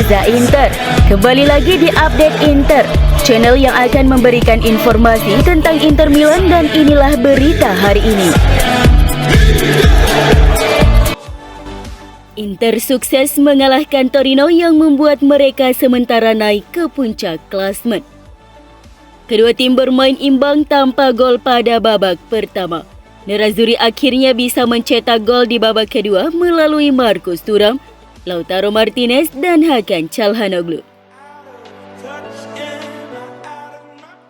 Reza Inter. Kembali lagi di Update Inter, channel yang akan memberikan informasi tentang Inter Milan, dan inilah berita hari ini. Inter sukses mengalahkan Torino yang membuat mereka sementara naik ke puncak klasemen. Kedua tim bermain imbang tanpa gol pada babak pertama. Nerazzurri akhirnya bisa mencetak gol di babak kedua melalui Marcus Thuram, Lautaro Martinez, dan Hakan Çalhanoğlu.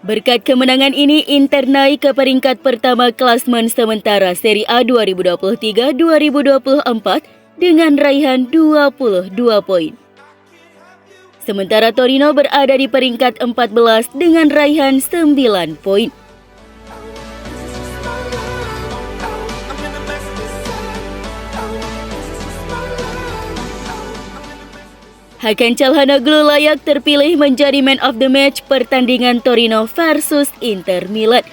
Berkat kemenangan ini, Inter naik ke peringkat pertama klasemen sementara Serie A 2023-2024 dengan raihan 22 poin. Sementara Torino berada di peringkat 14 dengan raihan 9 poin. Hakan Çalhanoğlu layak terpilih menjadi man of the match pertandingan Torino versus Inter Milan.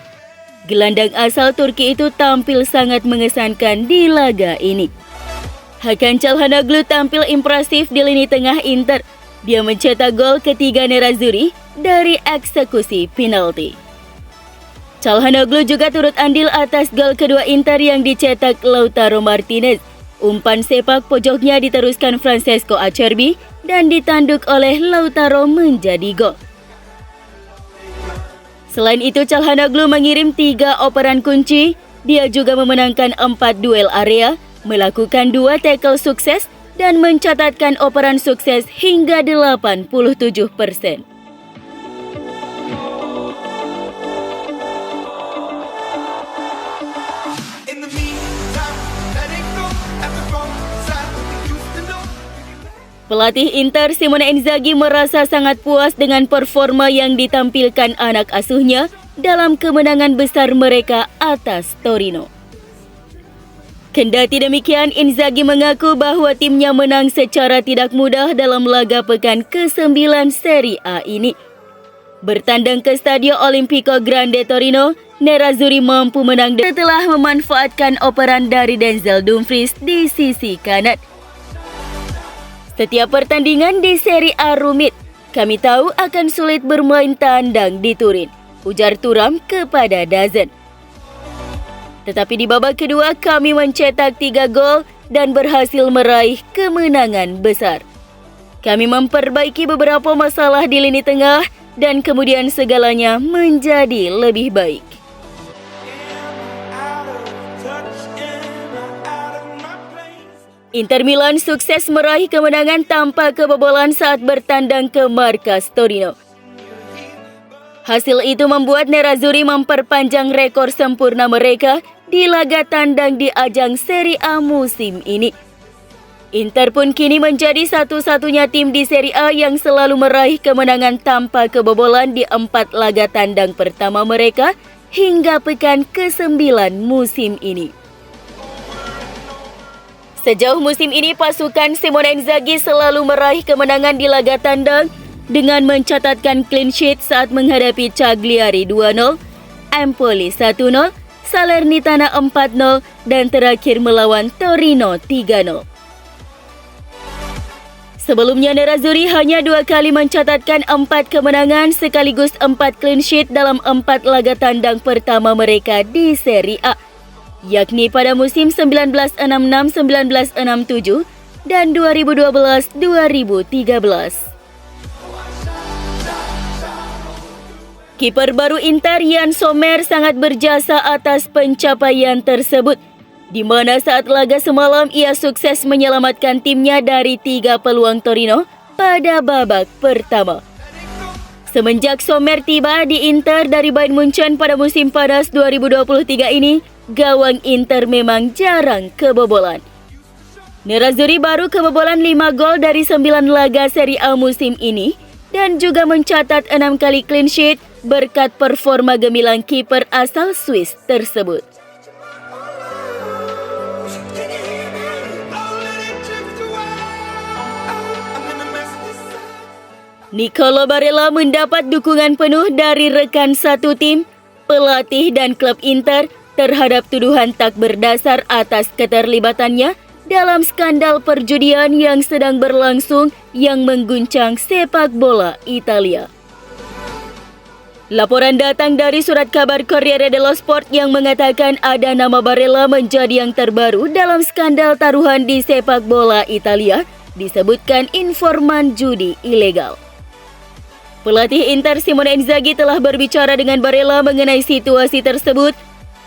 Gelandang asal Turki itu tampil sangat mengesankan di laga ini. Hakan Çalhanoğlu tampil impresif di lini tengah Inter. Dia mencetak gol ketiga Nerazzurri dari eksekusi penalti. Çalhanoğlu juga turut andil atas gol kedua Inter yang dicetak Lautaro Martinez. Umpan sepak pojoknya diteruskan Francesco Acerbi dan ditanduk oleh Lautaro menjadi gol. Selain itu, Çalhanoğlu mengirim 3 operan kunci. Dia juga memenangkan 4 duel area, melakukan 2 tackle sukses, dan mencatatkan operan sukses hingga 87%. Pelatih Inter Simone Inzaghi merasa sangat puas dengan performa yang ditampilkan anak asuhnya dalam kemenangan besar mereka atas Torino. Kendati demikian, Inzaghi mengaku bahwa timnya menang secara tidak mudah dalam laga pekan ke-9 Serie A ini. Bertandang ke Stadio Olimpico Grande Torino, Nerazzurri mampu menang setelah memanfaatkan operan dari Denzel Dumfries di sisi kanan. Setiap pertandingan di Serie A rumit. Kami tahu akan sulit bermain tandang di Turin, ujar Thuram kepada DAZN. Tetapi di babak kedua kami mencetak 3 gol dan berhasil meraih kemenangan besar. Kami memperbaiki beberapa masalah di lini tengah dan kemudian segalanya menjadi lebih baik. Inter Milan sukses meraih kemenangan tanpa kebobolan saat bertandang ke markas Torino. Hasil itu membuat Nerazzurri memperpanjang rekor sempurna mereka di laga tandang di ajang Serie A musim ini. Inter pun kini menjadi satu-satunya tim di Serie A yang selalu meraih kemenangan tanpa kebobolan di 4 laga tandang pertama mereka hingga pekan ke-9 musim ini. Sejauh musim ini, pasukan Simone Inzaghi selalu meraih kemenangan di laga tandang dengan mencatatkan clean sheet saat menghadapi Cagliari 2-0, Empoli 1-0, Salernitana 4-0, dan terakhir melawan Torino 3-0. Sebelumnya, Nerazzurri hanya 2 kali mencatatkan 4 kemenangan sekaligus 4 clean sheet dalam 4 laga tandang pertama mereka di Serie A, yakni pada musim 1966-1967 dan 2012-2013. Kiper baru Inter Yann Sommer sangat berjasa atas pencapaian tersebut, di mana saat laga semalam ia sukses menyelamatkan timnya dari 3 peluang Torino pada babak pertama. Semenjak Sommer tiba di Inter dari Bayern Munchen pada musim panas 2023 ini, gawang Inter memang jarang kebobolan. Nerazzurri baru kebobolan 5 gol dari 9 laga Serie A musim ini dan juga mencatat 6 kali clean sheet berkat performa gemilang kiper asal Swiss tersebut. Nicolo Barella mendapat dukungan penuh dari rekan satu tim, pelatih dan klub Inter terhadap tuduhan tak berdasar atas keterlibatannya dalam skandal perjudian yang sedang berlangsung yang mengguncang sepak bola Italia. Laporan datang dari surat kabar Corriere dello Sport yang mengatakan ada nama Barella menjadi yang terbaru dalam skandal taruhan di sepak bola Italia, disebutkan informan judi ilegal. Pelatih Inter Simone Inzaghi telah berbicara dengan Barella mengenai situasi tersebut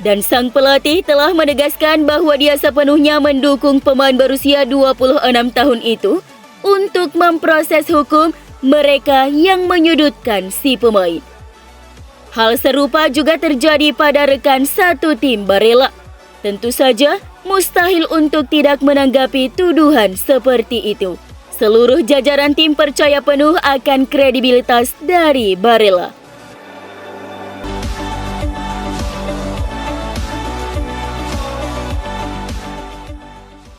dan sang pelatih telah menegaskan bahwa dia sepenuhnya mendukung pemain berusia 26 tahun itu untuk memproses hukum mereka yang menyudutkan si pemain. Hal serupa juga terjadi pada rekan satu tim Barella. Tentu saja mustahil untuk tidak menanggapi tuduhan seperti itu. Seluruh jajaran tim percaya penuh akan kredibilitas dari Barella.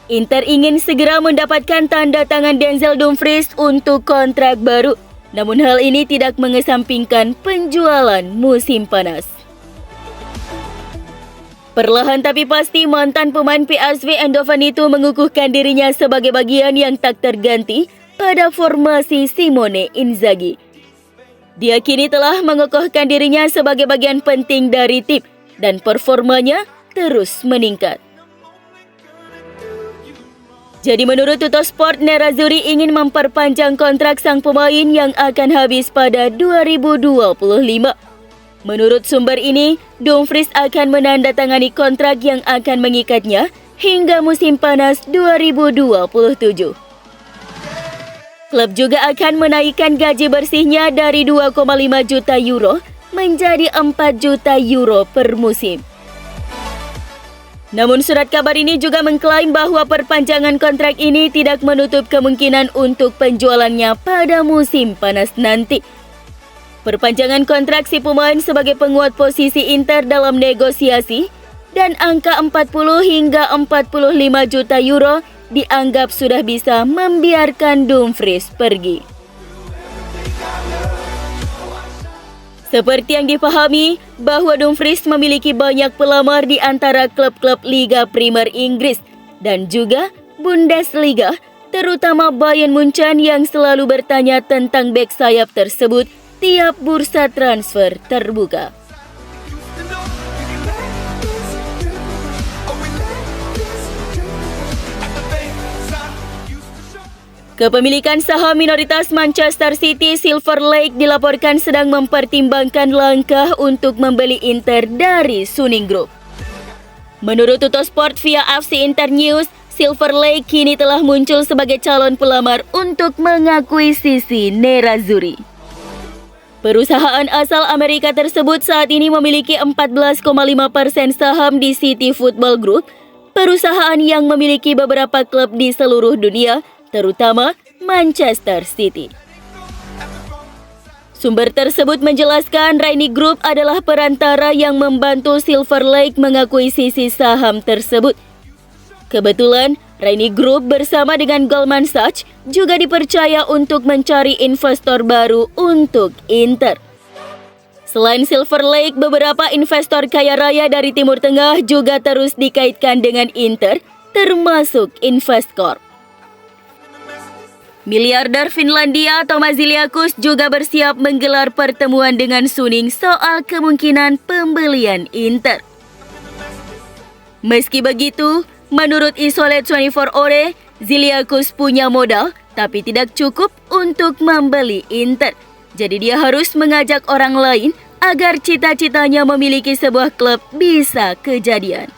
Inter ingin segera mendapatkan tanda tangan Denzel Dumfries untuk kontrak baru. Namun hal ini tidak mengesampingkan penjualan musim panas. Perlahan tapi pasti mantan pemain PSV Eindhoven itu mengukuhkan dirinya sebagai bagian yang tak terganti pada formasi Simone Inzaghi. Dia kini telah mengukuhkan dirinya sebagai bagian penting dari tim dan performanya terus meningkat. Jadi menurut Tuttosport, Nerazzurri ingin memperpanjang kontrak sang pemain yang akan habis pada 2025. Menurut sumber ini, Dumfries akan menandatangani kontrak yang akan mengikatnya hingga musim panas 2027. Klub juga akan menaikkan gaji bersihnya dari 2,5 juta euro menjadi 4 juta euro per musim. Namun surat kabar ini juga mengklaim bahwa perpanjangan kontrak ini tidak menutup kemungkinan untuk penjualannya pada musim panas nanti. Perpanjangan kontrak si pemain sebagai penguat posisi Inter dalam negosiasi dan angka 40 hingga 45 juta euro dianggap sudah bisa membiarkan Dumfries pergi. Seperti yang dipahami, bahwa Dumfries memiliki banyak pelamar di antara klub-klub Liga Primer Inggris dan juga Bundesliga, terutama Bayern Munchen yang selalu bertanya tentang bek sayap tersebut tiap bursa transfer terbuka. Kepemilikan saham minoritas Manchester City Silver Lake dilaporkan sedang mempertimbangkan langkah untuk membeli Inter dari Suning Group. Menurut Tuttosport via FC Inter News, Silver Lake kini telah muncul sebagai calon pelamar untuk mengakuisisi Nerazzurri. Perusahaan asal Amerika tersebut saat ini memiliki 14,5% saham di City Football Group, perusahaan yang memiliki beberapa klub di seluruh dunia, terutama Manchester City. Sumber tersebut menjelaskan Rainy Group adalah perantara yang membantu Silver Lake mengakuisisi saham tersebut. Kebetulan, Rainy Group bersama dengan Goldman Sachs juga dipercaya untuk mencari investor baru untuk Inter. Selain Silver Lake, beberapa investor kaya raya dari Timur Tengah juga terus dikaitkan dengan Inter, termasuk Investcorp. Miliarder Finlandia Thomas Ziliakus juga bersiap menggelar pertemuan dengan Suning soal kemungkinan pembelian Inter. Meski begitu, menurut Isolet 24 Ore, Ziliakus punya modal tapi tidak cukup untuk membeli Inter. Jadi dia harus mengajak orang lain agar cita-citanya memiliki sebuah klub bisa kejadian.